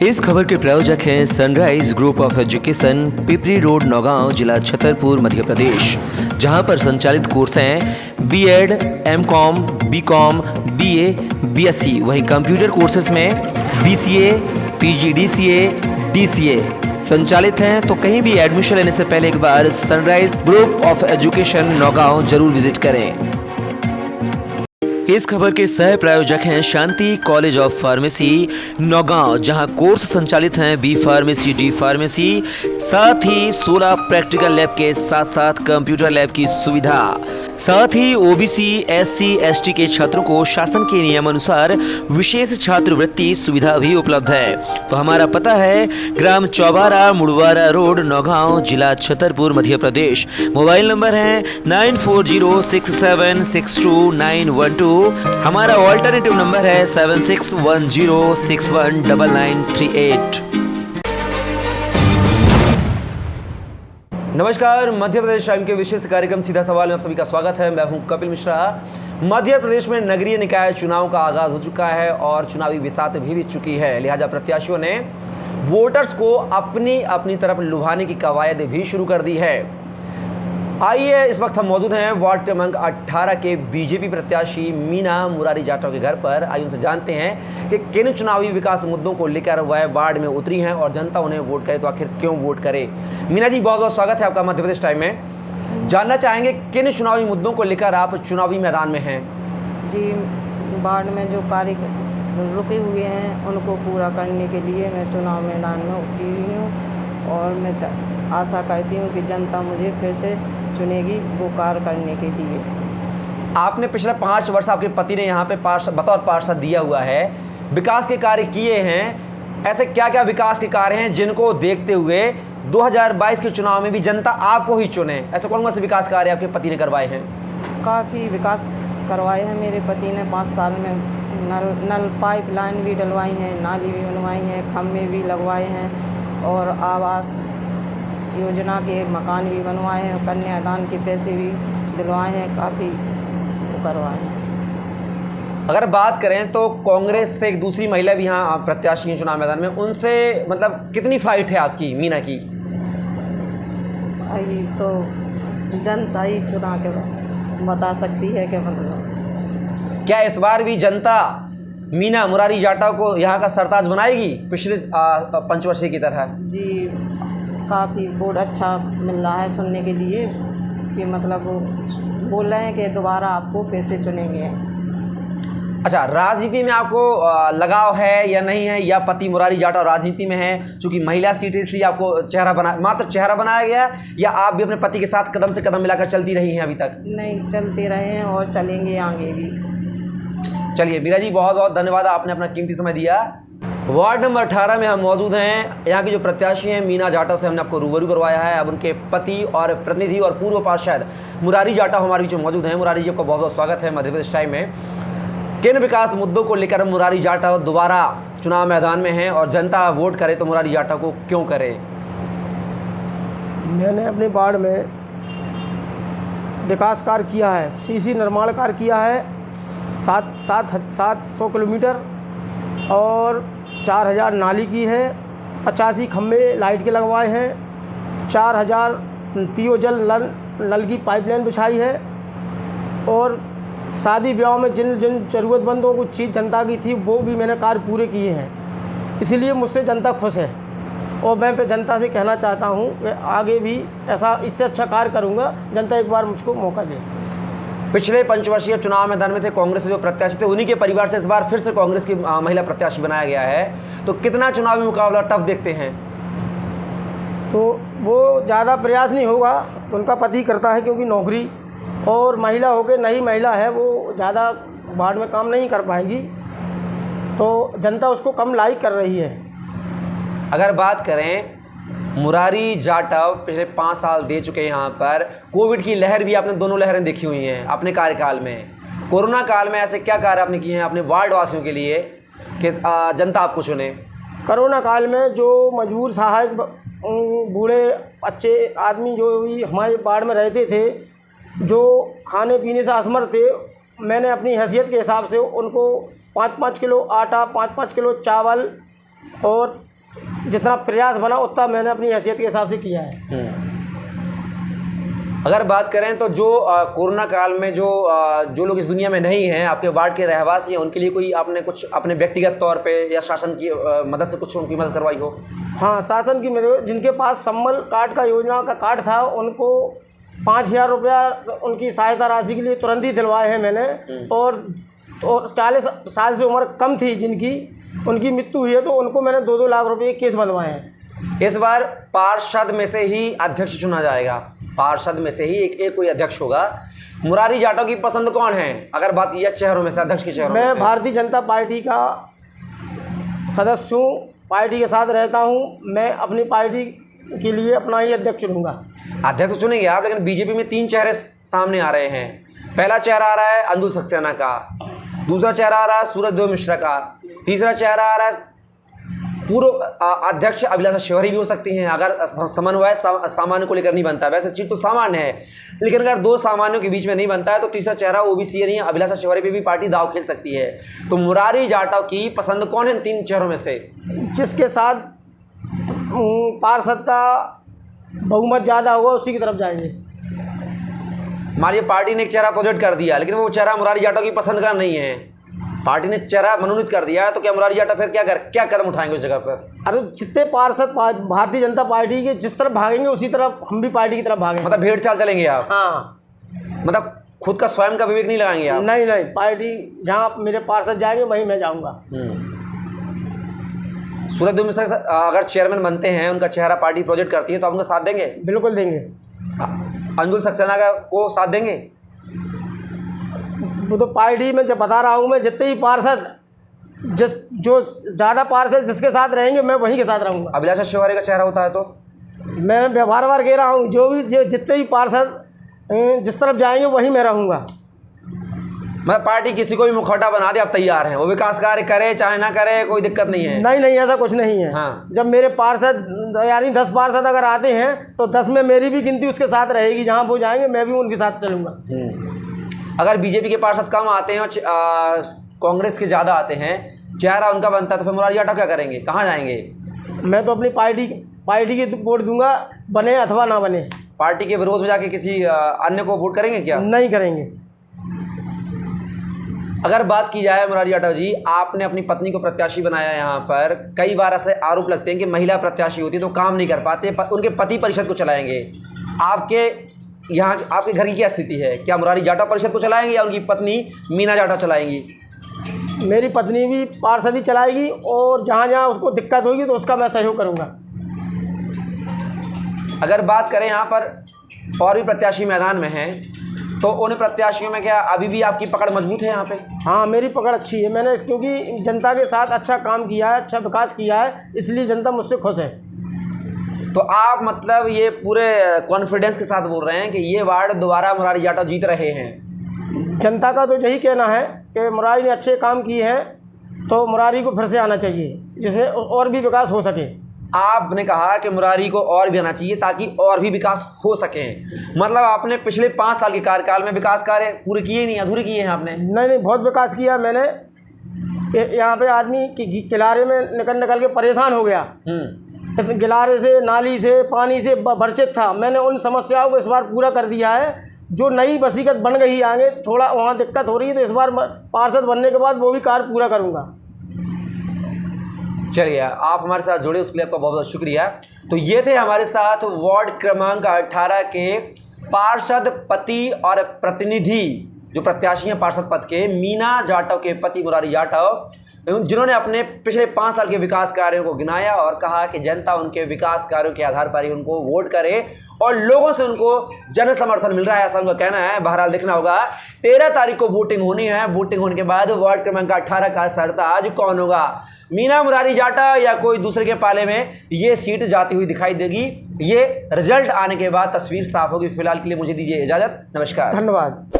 इस खबर के प्रायोजक हैं Sunrise group of Education, Pipri road, Naugaon, जिला छतरपुर, मध्य प्रदेश, जहां पर संचालित कोर्स हैं BEd, MCom, BCom, BA, BSc. वहीं कंप्यूटर कोर्सेज में बीसीए, पीजीडीसीए, डीसीए संचालित हैं। तो कहीं भी एडमिशन लेने से पहले एक बार sunrise group of education Naugaon जरूर विजिट करें। इस खबर के सह प्रायोजक हैं Shanti college of pharmacy Naugaon, जहां कोर्स संचालित हैं बी फार्मेसी, डी फार्मेसी, साथ ही 16 प्रैक्टिकल लैब के साथ साथ कंप्यूटर लैब की सुविधा। साथ ही ओबीसी, एससी, एसटी के छात्रों को शासन के नियमानुसार विशेष छात्रवृत्ति सुविधा भी उपलब्ध है। तो हमारा पता है ग्राम चौबारा, मुड़वारा रोड, नौगांव, जिला छतरपुर, मध्य प्रदेश। मोबाइल नंबर है 9406762912। हमारा ऑल्टरनेटिव नंबर है 7610619938। नमस्कार, मध्य प्रदेश टाइम के विशेष कार्यक्रम सीधा सवाल में आप सभी का स्वागत है। मैं हूं कपिल मिश्रा। मध्य प्रदेश में नगरीय निकाय चुनाव का आगाज हो चुका है और चुनावी बिसात भी बीत चुकी है। लिहाजा प्रत्याशियों ने वोटर्स को अपनी अपनी तरफ लुभाने की कवायद भी शुरू कर दी है। आइए, इस वक्त हम मौजूद हैं वार्ड क्रमांक 18 के बीजेपी प्रत्याशी मीना मुरारी जाटव के घर पर। आइए उनसे जानते हैं कि किन चुनावी विकास मुद्दों को लेकर वह वार्ड में उतरी हैं और जनता उन्हें वोट करे तो आखिर क्यों वोट करे। मीना जी, बहुत बहुत स्वागत है आपका मध्य प्रदेश टाइम में। जानना चाहेंगे किन चुनावी मुद्दों को लेकर आप चुनावी मैदान में हैं। जी, वार्ड में जो कार्य रुके हुए हैं उनको पूरा करने के लिए मैं चुनाव मैदान में उतरी हुई हूँ और मैं आशा करती हूँ कि जनता मुझे फिर से चुनेगी वो कार्य करने के लिए। आपने पिछले 5 वर्ष आपके पति ने यहाँ पे बतौर पार्षद दिया हुआ है, विकास के कार्य किए हैं। ऐसे क्या क्या विकास के कार्य हैं जिनको देखते हुए 2022 के चुनाव में भी जनता आपको ही चुने? ऐसे कौन से विकास कार्य आपके पति ने करवाए हैं? काफ़ी विकास करवाए हैं मेरे पति ने। 5 साल में नल पाइपलाइन भी डलवाई हैं, नाली भी बनवाई हैं, खम्भे भी लगवाए हैं और आवास योजना के मकान भी बनवाए हैं, कन्यादान के पैसे भी दिलवाए हैं, काफ़ी करवाए हैं। अगर बात करें तो कांग्रेस से एक दूसरी महिला भी यहाँ प्रत्याशी हैं चुनाव मैदान में, उनसे मतलब कितनी फाइट है आपकी मीना की? ये तो जनता ही चुना के बता सकती है कि मतलब क्या इस बार भी जनता मीना मुरारी जाटव को यहाँ का सरताज बनाएगी पिछले पंचवर्षीय की तरह? जी, काफ़ी वोट अच्छा मिल रहा है सुनने के लिए कि मतलब वो बोल रहे हैं कि दोबारा आपको फिर से चुनेंगे। अच्छा, राजनीति में आपको लगाव है या नहीं है, या पति मुरारी जाटव राजनीति में है, चूंकि महिला सीट है इसलिए आपको मात्र चेहरा बनाया गया, या आप भी अपने पति के साथ कदम से कदम मिलाकर चलती रही हैं अभी तक? नहीं, चलते रहे हैं और चलेंगे आगे भी। चलिए मीरा जी, बहुत बहुत धन्यवाद, आपने अपना कीमती समय दिया। वार्ड नंबर 18 में हम मौजूद हैं। यहाँ की जो प्रत्याशी हैं मीना जाटव से हमने आपको रूबरू करवाया है। अब उनके पति और प्रतिनिधि और पूर्व पार्षद मुरारी जाटव हमारे बीच में मौजूद हैं। मुरारी जी, आपका बहुत बहुत स्वागत है मध्य प्रदेश टाइम में। किन विकास मुद्दों को लेकर मुरारी जाटव दोबारा चुनाव मैदान में हैं और जनता वोट करे तो मुरारी जाटव को क्यों करे? मैंने अपने वार्ड में विकास कार्य किया है, सीसी निर्माण कार्य किया है 700 किलोमीटर और 4000 नाली की है, 85 खम्भे लाइट के लगवाए हैं, 4000 पीओ जल नल की पाइपलाइन बिछाई है और शादी ब्याह में जिन जिन ज़रूरतमंदों को चीज़ जनता की थी वो भी मैंने कार्य पूरे किए हैं। इसीलिए मुझसे जनता खुश है और मैं जनता से कहना चाहता हूँ कि आगे भी ऐसा इससे अच्छा कार्य करूँगा। जनता एक बार मुझको मौका दे। पिछले पंचवर्षीय चुनाव मैदान में थे कांग्रेस से जो प्रत्याशी थे, उन्हीं के परिवार से इस बार फिर से कांग्रेस की महिला प्रत्याशी बनाया गया है। तो कितना चुनावी मुकाबला टफ देखते हैं? तो वो ज़्यादा प्रयास नहीं होगा, उनका पति करता है क्योंकि नौकरी, और महिला होकर नई महिला है, वो ज़्यादा वार्ड में काम नहीं कर पाएगी, तो जनता उसको कम लाइक कर रही है। अगर बात करें मुरारी जाटव पिछले 5 साल दे चुके हैं यहाँ पर। कोविड की लहर भी आपने दोनों लहरें देखी हुई हैं अपने कार्यकाल में। कोरोना काल में ऐसे क्या कार्य आपने किए हैं अपने वार्ड वासियों के लिए कि जनता आपको चुने? कोरोना काल में जो मजबूर सहायक बूढ़े अच्छे आदमी जो भी हमारे वार्ड में रहते थे, जो खाने पीने से असमर्थ थे, मैंने अपनी हैसियत के हिसाब से उनको 5-5 किलो आटा, 5-5 किलो चावल और जितना प्रयास बना उतना मैंने अपनी हैसियत के हिसाब से किया है। अगर बात करें तो जो कोरोना काल में जो लोग इस दुनिया में नहीं हैं, आपके वार्ड के रहवासी हैं, उनके लिए कोई आपने कुछ अपने व्यक्तिगत तौर पे या शासन की मदद से कुछ उनकी मदद करवाई हो? हाँ, शासन की मदद, जिनके पास संबल कार्ड का योजना का कार्ड था उनको 5,000 रुपया उनकी सहायता राशि के लिए तुरंत ही दिलवाए हैं मैंने। और 40 साल से उम्र कम थी जिनकी, उनकी मृत्यु हुई है तो उनको मैंने 2-2 लाख रुपये केस बनवाए हैं। इस बार पार्षद में से ही अध्यक्ष चुना जाएगा, पार्षद में से ही एक कोई अध्यक्ष होगा। मुरारी जाटव की पसंद कौन है अगर बात की जाए चेहरों में से, अध्यक्ष के चेहरों में से? मैं भारतीय जनता पार्टी का सदस्य हूँ, पार्टी के साथ रहता हूँ। मैं अपनी पार्टी के लिए अपना ही अध्यक्ष चुनूंगा। अध्यक्ष तो चुनेंगे आप, लेकिन बीजेपी में 3 चेहरे सामने आ रहे हैं। पहला चेहरा आ रहा है अंजुल सक्सेना का, दूसरा चेहरा आ रहा है सूरजदेव मिश्रा का, तीसरा चेहरा आ रहा है पूर्व अध्यक्ष अभिलाषा शेवरी भी हो सकती हैं अगर समन्वय सामान्य को लेकर नहीं बनता। वैसे सीट तो सामान्य है, लेकिन अगर 2 सामान्यों के बीच में नहीं बनता है तो तीसरा चेहरा ओबीसी नहीं, अभिलाषा शेवरी पे भी पार्टी दाव खेल सकती है। तो मुरारी जाटव की पसंद कौन है इन 3 चेहरों में से? जिसके साथ पार्षद का बहुमत ज़्यादा होगा उसी की तरफ जाएंगे। मानिए पार्टी ने एक चेहरा प्रोजेक्ट कर दिया, लेकिन वो चेहरा मुरारी जाटव की पसंद का नहीं है, पार्टी ने चेहरा मनोनीत कर दिया, तो क्या मुरारी जाटव फिर क्या कदम उठाएंगे उस जगह पर? अरे जितने पार्षद भारतीय जनता पार्टी के जिस तरफ भागेंगे उसी तरफ हम भी पार्टी की तरफ भागेंगे। मतलब भेड़ चाल चलेंगे आप? हाँ, मतलब खुद का स्वयं का विवेक नहीं लगाएंगे आप? नहीं, पार्टी जहाँ मेरे पार्षद जाएंगे वहीं मैं जाऊँगा। सूरजदेव मिश्रा अगर चेयरमैन बनते हैं, उनका चेहरा पार्टी प्रोजेक्ट करती है तो आप उनका साथ देंगे? बिल्कुल देंगे। अंजुल सक्सेना का को साथ देंगे? वो तो पार्टी में जब बता रहा हूँ मैं, जितने ही पार्षद जो ज़्यादा पार्षद जिसके साथ रहेंगे मैं वहीं के साथ रहूँगा। अभिलाषा शेवारी का चेहरा होता है तो? मैं बार कह रहा हूँ जितने ही पार्षद जिस तरफ जाएंगे वहीं मैं रहूँगा। मतलब पार्टी किसी को भी मुखौटा बना दे आप तैयार हैं, वो विकास कार्य करे चाहे ना करे कोई दिक्कत नहीं है? नहीं, ऐसा कुछ नहीं है। हाँ। जब मेरे पार्षद यानी 10 पार्षद अगर आते हैं तो 10 में मेरी भी गिनती उसके साथ रहेगी, जहाँ वो जाएंगे मैं भी उनके साथ चलूँगा। अगर बीजेपी के पार्षद कम आते हैं और कांग्रेस के ज़्यादा आते हैं, चेहरा उनका बनता है, तो फिर मुरारी जाटव क्या करेंगे, कहाँ जाएंगे? मैं तो अपनी पार्टी की वोट दूंगा, बने अथवा ना बने। पार्टी के विरोध में जाके किसी अन्य को वोट करेंगे क्या? नहीं करेंगे। अगर बात की जाए मुरारी जाटव जी, आपने अपनी पत्नी को प्रत्याशी बनाया, यहाँ पर कई बार ऐसे आरोप लगते हैं कि महिला प्रत्याशी होती है तो काम नहीं कर पाते, उनके पति परिषद को चलाएंगे। आपके यहाँ आपके घर की क्या स्थिति है? क्या मुरारी जाटव परिषद को चलाएंगे या उनकी पत्नी मीना जाटव चलाएंगी? मेरी पत्नी भी पार्षद ही चलाएगी और जहाँ उसको दिक्कत होगी तो उसका मैं सहयोग करूँगा। अगर बात करें यहाँ पर और भी प्रत्याशी मैदान में हैं, तो उन प्रत्याशियों में क्या अभी भी आपकी पकड़ मजबूत है यहाँ पे? हाँ, मेरी पकड़ अच्छी है। मैंने क्योंकि जनता के साथ अच्छा काम किया है, अच्छा विकास किया है, इसलिए जनता मुझसे खुश है। तो आप मतलब ये पूरे कॉन्फिडेंस के साथ बोल रहे हैं कि ये वार्ड दोबारा मुरारी जाटव जीत रहे हैं? जनता का तो यही कहना है कि मुरारी ने अच्छे काम किए हैं तो मुरारी को फिर से आना चाहिए, जिसमें और भी विकास हो सके। आपने कहा कि मुरारी को और भी आना चाहिए ताकि और भी विकास हो सके, मतलब आपने पिछले 5 साल के कार्यकाल में विकास कार्य पूरे किए नहीं, अधूरे किए हैं आपने? नहीं, बहुत विकास किया मैंने। यहाँ पे आदमी किनारे में निकल के परेशान हो गया, गिलारे से, नाली से, पानी से वंचित था। मैंने उन समस्याओं को इस बार पूरा कर दिया है। जो नई वसीकत बन गई आगे, थोड़ा वहाँ दिक्कत हो रही है तो इस बार पार्षद बनने के बाद वो भी कार्य पूरा करूँगा। चलिए, आप हमारे साथ जुड़े उसके लिए आपका बहुत बहुत शुक्रिया। तो ये थे हमारे साथ वार्ड क्रमांक 18 के पार्षद पति और प्रतिनिधि, जो प्रत्याशी हैं पार्षद पद के, मीना जाटव के पति मुरारी जाटव, जिन्होंने अपने पिछले 5 साल के विकास कार्यों को गिनाया और कहा कि जनता उनके विकास कार्यों के आधार पर ही उनको वोट करे और लोगों से उनको जन समर्थन मिल रहा है, ऐसा उनका कहना है। बहरहाल देखना होगा, 13 तारीख को वोटिंग होनी है। वोटिंग होने के बाद वार्ड क्रमांक 18 का सरताज कौन होगा, मीना मुरारी जाटव या कोई दूसरे के पाले में ये सीट जाती हुई दिखाई देगी। ये रिजल्ट आने के बाद तस्वीर साफ होगी। फिलहाल के लिए मुझे दीजिए इजाजत, नमस्कार, धन्यवाद।